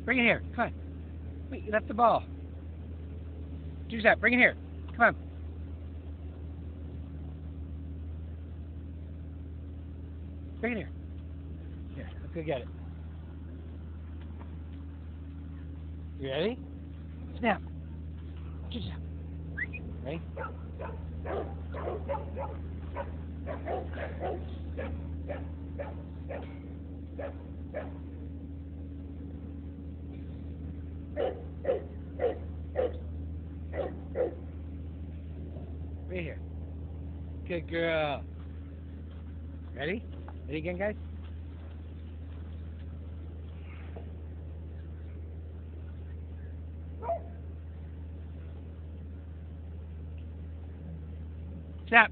Bring it here. Come on. Wait, you left the ball. Gingersnap, bring it here. Come on. Bring it here. Here, let's go get it. You ready? Snap. Gingersnap. Ready? Right here. Good girl. Ready? Ready again, guys? Snap.